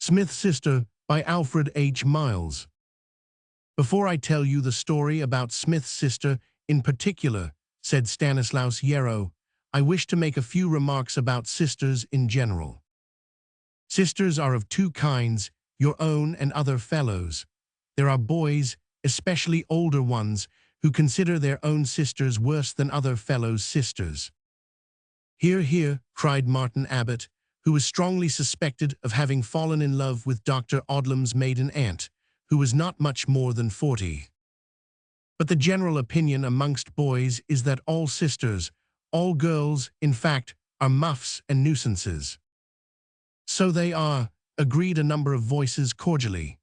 Smith's Sister by Alfred H. Miles. Before I tell you the story about Smith's sister in particular, said Stanislaus Yarrow, I wish to make a few remarks about sisters in general. Sisters are of two kinds, your own and other fellows. There are boys, especially older ones, who consider their own sisters worse than other fellows' sisters. Hear, hear, cried Martin Abbott, who was strongly suspected of having fallen in love with Dr. Odlum's maiden aunt, who was not much more than 40. But the general opinion amongst boys is that all sisters, all girls, in fact, are muffs and nuisances. So they are, agreed a number of voices cordially.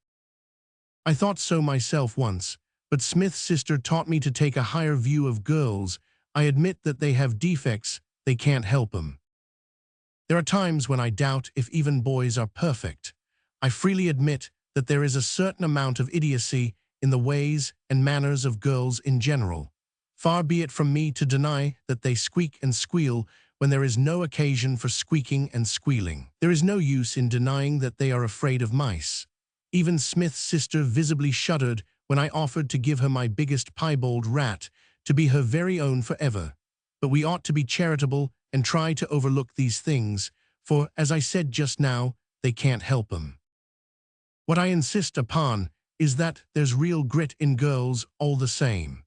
I thought so myself once, but Smith's sister taught me to take a higher view of girls. I admit that they have defects, they can't help them. There are times when I doubt if even boys are perfect. I freely admit that there is a certain amount of idiocy in the ways and manners of girls in general. Far be it from me to deny that they squeak and squeal when there is no occasion for squeaking and squealing. There is no use in denying that they are afraid of mice. Even Smith's sister visibly shuddered when I offered to give her my biggest piebald rat to be her very own forever. But we ought to be charitable and try to overlook these things, for, as I said just now, they can't help them. What I insist upon is that there's real grit in girls all the same.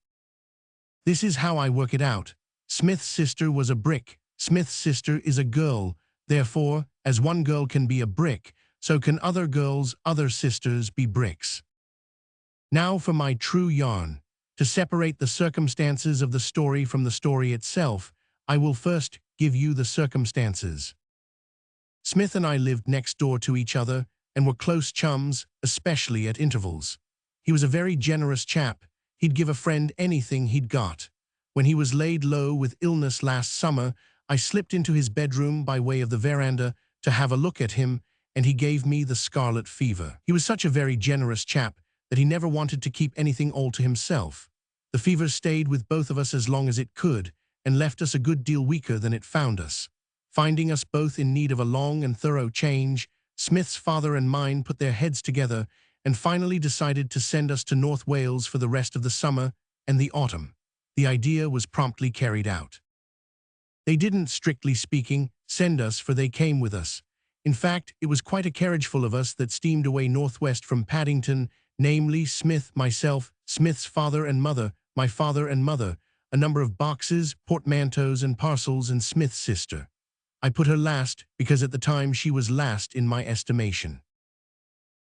This is how I work it out. Smith's sister was a brick. Smith's sister is a girl. Therefore, as one girl can be a brick, so can other girls, other sisters, be bricks. Now for my true yarn. To separate the circumstances of the story from the story itself, I will first give you the circumstances. Smith and I lived next door to each other and were close chums, especially at intervals. He was a very generous chap. He'd give a friend anything he'd got. When he was laid low with illness last summer, I slipped into his bedroom by way of the veranda to have a look at him, and he gave me the scarlet fever. He was such a very generous chap that he never wanted to keep anything all to himself. The fever stayed with both of us as long as it could, and left us a good deal weaker than it found us. Finding us both in need of a long and thorough change, Smith's father and mine put their heads together and finally decided to send us to North Wales for the rest of the summer and the autumn. The idea was promptly carried out. They didn't, strictly speaking, send us, for they came with us. In fact, it was quite a carriageful of us that steamed away northwest from Paddington, namely Smith, myself, Smith's father and mother, my father and mother, a number of boxes, portmanteaus and parcels, and Smith's sister. I put her last because at the time she was last in my estimation.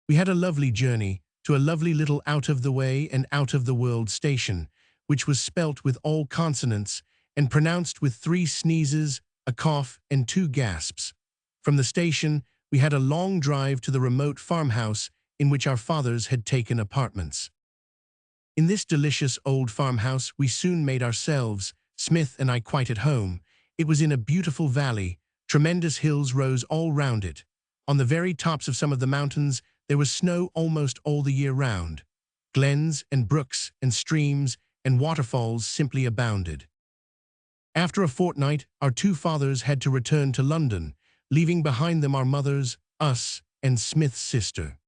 We had a lovely journey to a lovely little out-of-the-way and out-of-the-world station, which was spelt with all consonants and pronounced with 3 sneezes, a cough, and 2 gasps. From the station, we had a long drive to the remote farmhouse in which our fathers had taken apartments. In this delicious old farmhouse we soon made ourselves, Smith and I, quite at home. It was in a beautiful valley. Tremendous hills rose all round it. On the very tops of some of the mountains there was snow almost all the year round. Glens and brooks and streams and waterfalls simply abounded. After a fortnight, our 2 fathers had to return to London, leaving behind them our mothers, us, and Smith's sister.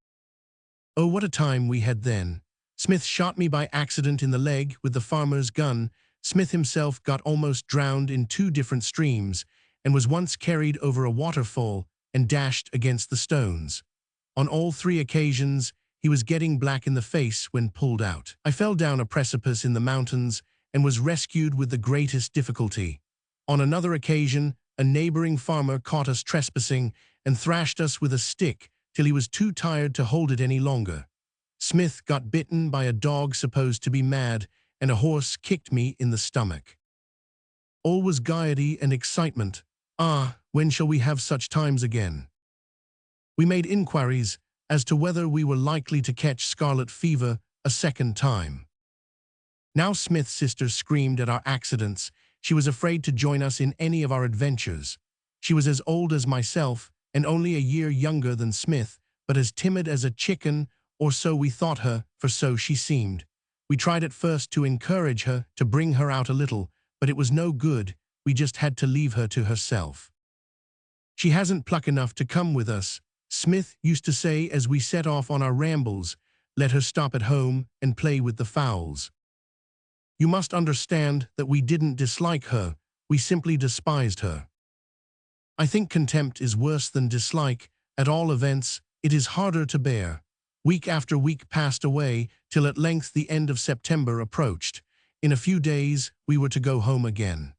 Oh, what a time we had then! Smith shot me by accident in the leg with the farmer's gun. Smith himself got almost drowned in 2 different streams, and was once carried over a waterfall and dashed against the stones. On all 3 occasions, he was getting black in the face when pulled out. I fell down a precipice in the mountains and was rescued with the greatest difficulty. On another occasion, a neighboring farmer caught us trespassing and thrashed us with a stick till he was too tired to hold it any longer. Smith got bitten by a dog supposed to be mad, and a horse kicked me in the stomach. All was gaiety and excitement. Ah, when shall we have such times again? We made inquiries as to whether we were likely to catch scarlet fever a second time. Now Smith's sister screamed at our accidents. She was afraid to join us in any of our adventures. She was as old as myself and only a year younger than Smith, but as timid as a chicken, or so we thought her, for so she seemed. We tried at first to encourage her, to bring her out a little, but it was no good. We just had to leave her to herself. She hasn't pluck enough to come with us, Smith used to say as we set off on our rambles, let her stop at home and play with the fowls. You must understand that we didn't dislike her, we simply despised her. I think contempt is worse than dislike, at all events, it is harder to bear. Week after week passed away, till at length the end of September approached. In a few days, we were to go home again.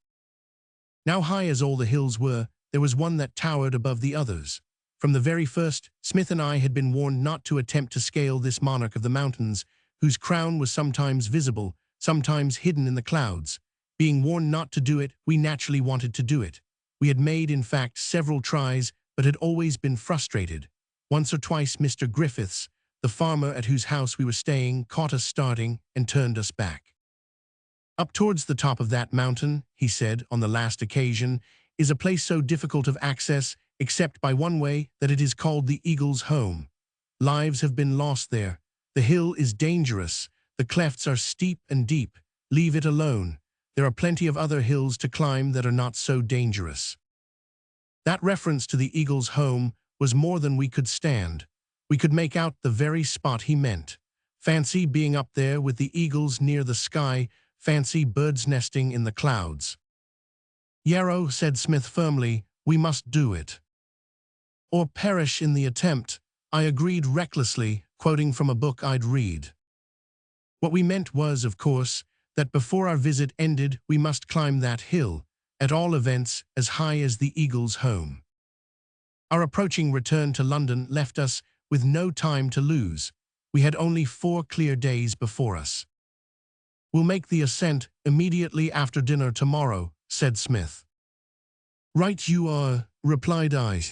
Now high as all the hills were, there was one that towered above the others. From the very first, Smith and I had been warned not to attempt to scale this monarch of the mountains, whose crown was sometimes visible, sometimes hidden in the clouds. Being warned not to do it, we naturally wanted to do it. We had made, in fact, several tries, but had always been frustrated. Once or twice Mr. Griffiths, the farmer at whose house we were staying, caught us starting and turned us back. Up towards the top of that mountain, he said, on the last occasion, is a place so difficult of access, except by one way, that it is called the Eagle's Home. Lives have been lost there. The hill is dangerous. The clefts are steep and deep. Leave it alone. There are plenty of other hills to climb that are not so dangerous. That reference to the Eagle's Home was more than we could stand. We could make out the very spot he meant. Fancy being up there with the eagles near the sky, fancy birds nesting in the clouds. Yarrow, said Smith firmly, we must do it. Or perish in the attempt, I agreed recklessly, quoting from a book I'd read. What we meant was, of course, that before our visit ended we must climb that hill, at all events as high as the Eagle's Home. Our approaching return to London left us with no time to lose. We had only 4 clear days before us. We'll make the ascent immediately after dinner tomorrow, said Smith. Right you are, replied I.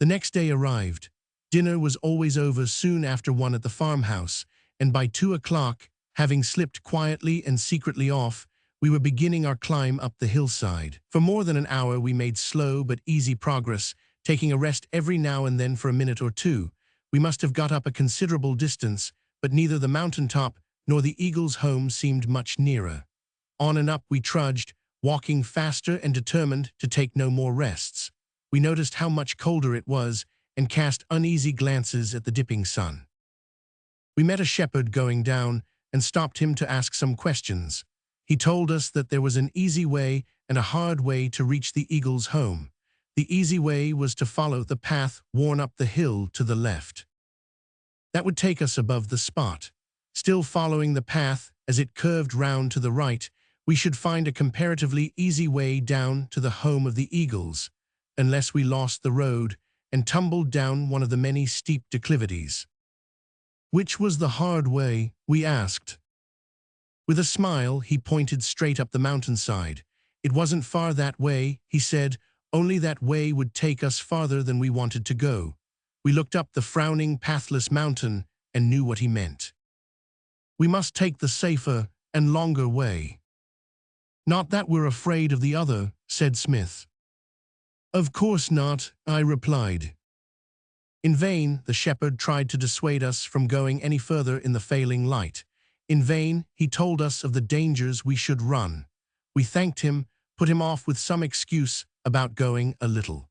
The next day arrived. Dinner was always over soon after 1 at the farmhouse, and by 2 o'clock, having slipped quietly and secretly off, we were beginning our climb up the hillside. For more than an hour we made slow but easy progress, taking a rest every now and then for a minute or two. We must have got up a considerable distance, but neither the mountain top nor the Eagle's Home seemed much nearer. On and up we trudged, walking faster and determined to take no more rests. We noticed how much colder it was and cast uneasy glances at the dipping sun. We met a shepherd going down and stopped him to ask some questions. He told us that there was an easy way and a hard way to reach the Eagle's Home. The easy way was to follow the path worn up the hill to the left. That would take us above the spot. Still following the path as it curved round to the right, we should find a comparatively easy way down to the home of the Eagles, unless we lost the road and tumbled down one of the many steep declivities. Which was the hard way, we asked. With a smile, he pointed straight up the mountainside. It wasn't far that way, he said, only that way would take us farther than we wanted to go. We looked up the frowning, pathless mountain and knew what he meant. We must take the safer and longer way. Not that we're afraid of the other, said Smith. Of course not, I replied. In vain, the shepherd tried to dissuade us from going any further in the failing light. In vain, he told us of the dangers we should run. We thanked him, put him off with some excuse about going a little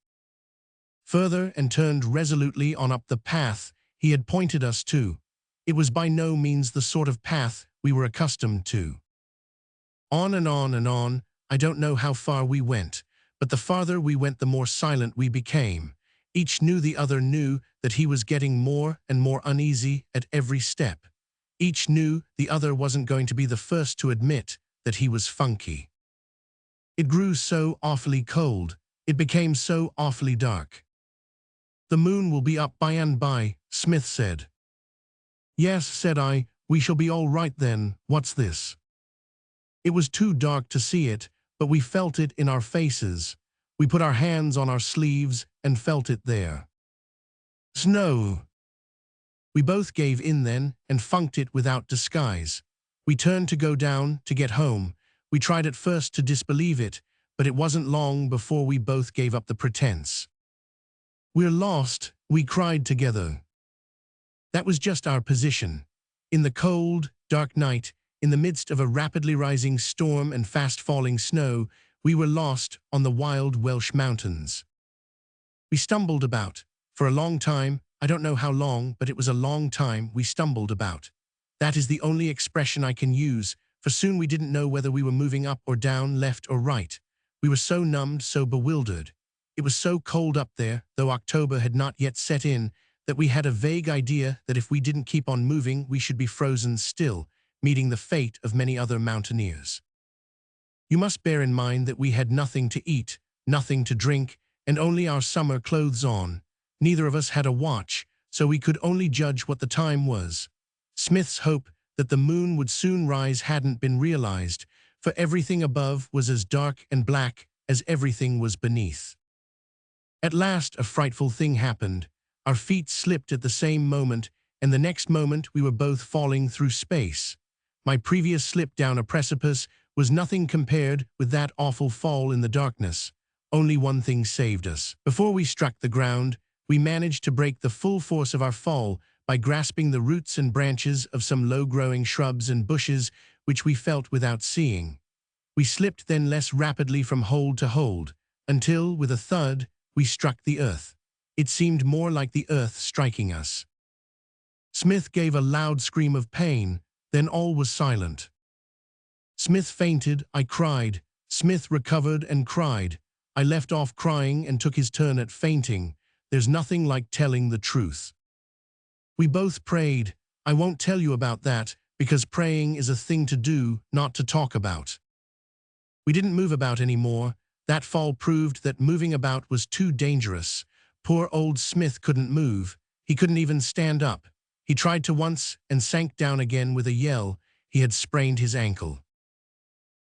further, and turned resolutely on up the path he had pointed us to. It was by no means the sort of path we were accustomed to. On and on and on, I don't know how far we went, but the farther we went the more silent we became. Each knew the other knew that he was getting more and more uneasy at every step. Each knew the other wasn't going to be the first to admit that he was funky. It grew so awfully cold. It became so awfully dark. The moon will be up by and by, Smith said. Yes, said I, we shall be all right then. What's this? It was too dark to see it, but we felt it in our faces. We put our hands on our sleeves and felt it there. Snow. We both gave in then and funked it without disguise. We turned to go down to get home. We tried at first to disbelieve it, but it wasn't long before we both gave up the pretense. We're lost, we cried together. That was just our position. In the cold, dark night, in the midst of a rapidly rising storm and fast-falling snow, we were lost on the wild Welsh mountains. We stumbled about, For a long time, I don't know how long, but it was a long time, we stumbled about. That is the only expression I can use, for soon we didn't know whether we were moving up or down, left or right. We were so numbed, so bewildered. It was so cold up there, though October had not yet set in, that we had a vague idea that if we didn't keep on moving, we should be frozen still, meeting the fate of many other mountaineers. You must bear in mind that we had nothing to eat, nothing to drink, and only our summer clothes on. Neither of us had a watch, so we could only judge what the time was. Smith's hope that the moon would soon rise hadn't been realized, for everything above was as dark and black as everything was beneath. At last a frightful thing happened. Our feet slipped at the same moment, and the next moment we were both falling through space. My previous slip down a precipice was nothing compared with that awful fall in the darkness. Only one thing saved us. Before we struck the ground, we managed to break the full force of our fall by grasping the roots and branches of some low-growing shrubs and bushes which we felt without seeing. We slipped then less rapidly from hold to hold, until, with a thud, we struck the earth. It seemed more like the earth striking us. Smith gave a loud scream of pain, then all was silent. Smith fainted, I cried. Smith recovered and cried. I left off crying and took his turn at fainting. There's nothing like telling the truth. We both prayed. I won't tell you about that, because praying is a thing to do, not to talk about. We didn't move about anymore. That fall proved that moving about was too dangerous. Poor old Smith couldn't move. He couldn't even stand up. He tried to once and sank down again with a yell. He had sprained his ankle.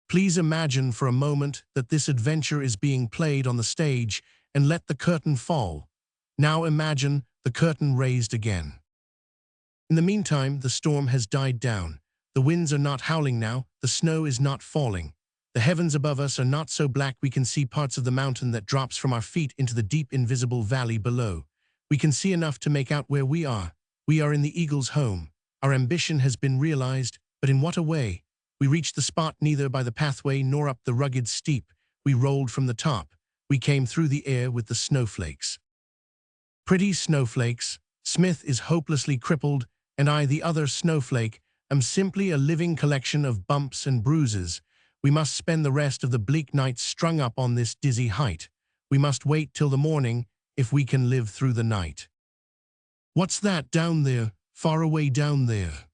Please imagine for a moment that this adventure is being played on the stage, and let the curtain fall. Now imagine the curtain raised again. In the meantime, the storm has died down. The winds are not howling now. The snow is not falling. The heavens above us are not so black we can see parts of the mountain that drops from our feet into the deep invisible valley below. We can see enough to make out where we are. We are in the eagle's home. Our ambition has been realized, but in what a way? We reached the spot neither by the pathway nor up the rugged steep. We rolled from the top. We came through the air with the snowflakes. Pretty snowflakes. Smith is hopelessly crippled, and I, the other snowflake, am simply a living collection of bumps and bruises. We must spend the rest of the bleak night strung up on this dizzy height. We must wait till the morning, if we can live through the night. What's that down there, far away down there?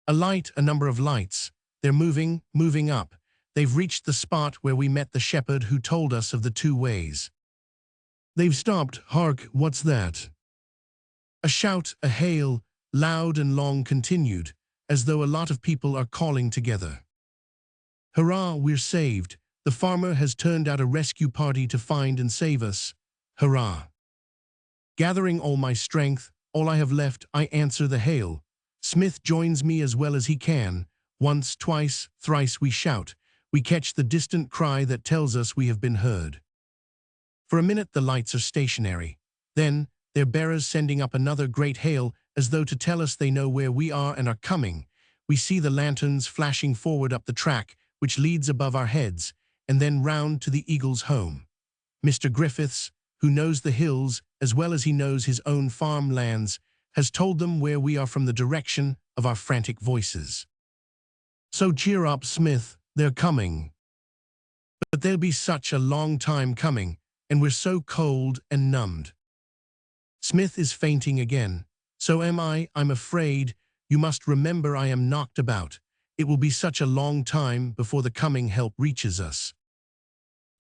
A light, a number of lights. They're moving up. They've reached the spot where we met the shepherd who told us of the two ways. They've stopped. Hark, what's that? A shout, a hail, loud and long continued, as though a lot of people are calling together. Hurrah, we're saved. The farmer has turned out a rescue party to find and save us. Hurrah. Gathering all my strength, all I have left, I answer the hail. Smith joins me as well as he can. Once, twice, thrice we shout. We catch the distant cry that tells us we have been heard. For a minute the lights are stationary. Then, their bearers sending up another great hail, as though to tell us they know where we are and are coming. We see the lanterns flashing forward up the track, which leads above our heads, and then round to the eagle's home. Mr. Griffiths, who knows the hills as well as he knows his own farm lands, has told them where we are from the direction of our frantic voices. So cheer up, Smith, they're coming. But they'll be such a long time coming, and we're so cold and numbed. Smith is fainting again. So am I, I'm afraid. You must remember I am knocked about. It will be such a long time before the coming help reaches us.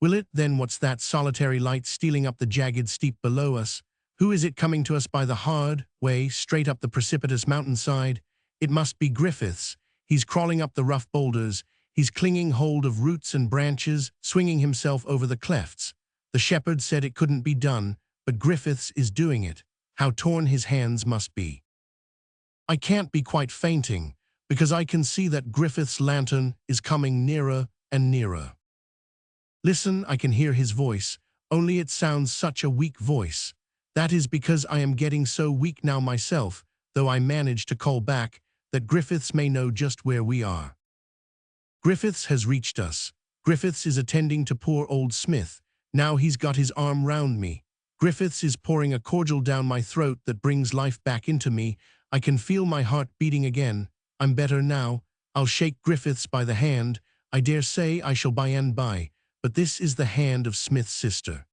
Will it? Then what's that solitary light stealing up the jagged steep below us? Who is it coming to us by the hard way, straight up the precipitous mountainside? It must be Griffiths. He's crawling up the rough boulders. He's clinging hold of roots and branches, swinging himself over the clefts. The shepherd said it couldn't be done, but Griffiths is doing it. How torn his hands must be. I can't be quite fainting, because I can see that Griffith's lantern is coming nearer and nearer. Listen, I can hear his voice, only it sounds such a weak voice. That is because I am getting so weak now myself, though I manage to call back, that Griffiths may know just where we are. Griffiths has reached us. Griffiths is attending to poor old Smith. Now he's got his arm round me. Griffiths is pouring a cordial down my throat that brings life back into me. I can feel my heart beating again. I'm better now. I'll shake Griffiths by the hand. I dare say I shall by and by, but this is the hand of Smith's sister.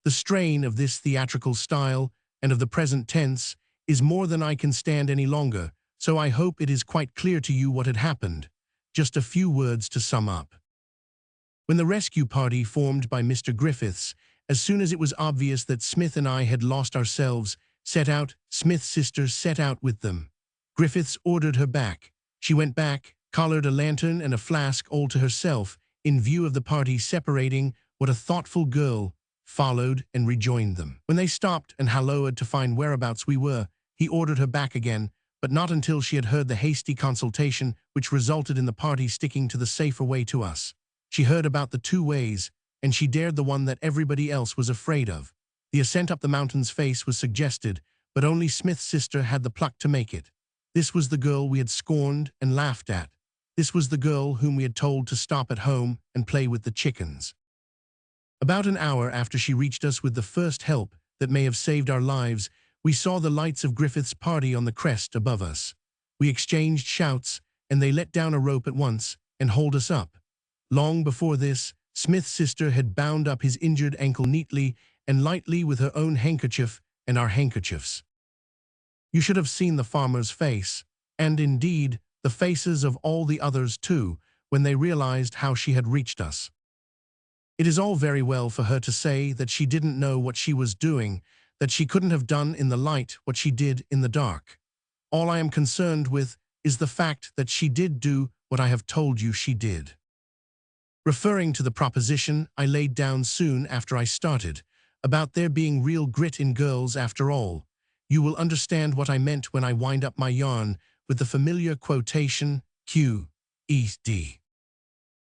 The strain of this theatrical style and of the present tense is more than I can stand any longer, so I hope it is quite clear to you what had happened. Just a few words to sum up. When the rescue party formed by Mr. Griffiths, as soon as it was obvious that Smith and I had lost ourselves, set out, Smith's sister set out with them. Griffiths ordered her back. She went back, collared a lantern and a flask all to herself, in view of the party separating. What a thoughtful girl! Followed and rejoined them. When they stopped and halloed to find whereabouts we were, he ordered her back again, but not until she had heard the hasty consultation which resulted in the party sticking to the safer way to us. She heard about the two ways, and she dared the one that everybody else was afraid of. The ascent up the mountain's face was suggested, but only Smith's sister had the pluck to make it. This was the girl we had scorned and laughed at. This was the girl whom we had told to stop at home and play with the chickens. About an hour after she reached us with the first help that may have saved our lives, we saw the lights of Griffith's party on the crest above us. We exchanged shouts, and they let down a rope at once and hauled us up. Long before this, Smith's sister had bound up his injured ankle neatly and lightly with her own handkerchief and our handkerchiefs. You should have seen the farmer's face, and indeed the faces of all the others too, when they realized how she had reached us. It is all very well for her to say that she didn't know what she was doing, that she couldn't have done in the light what she did in the dark. All I am concerned with is the fact that she did do what I have told you she did. Referring to the proposition I laid down soon after I started, about there being real grit in girls after all, you will understand what I meant when I wind up my yarn with the familiar quotation, Q.E.D.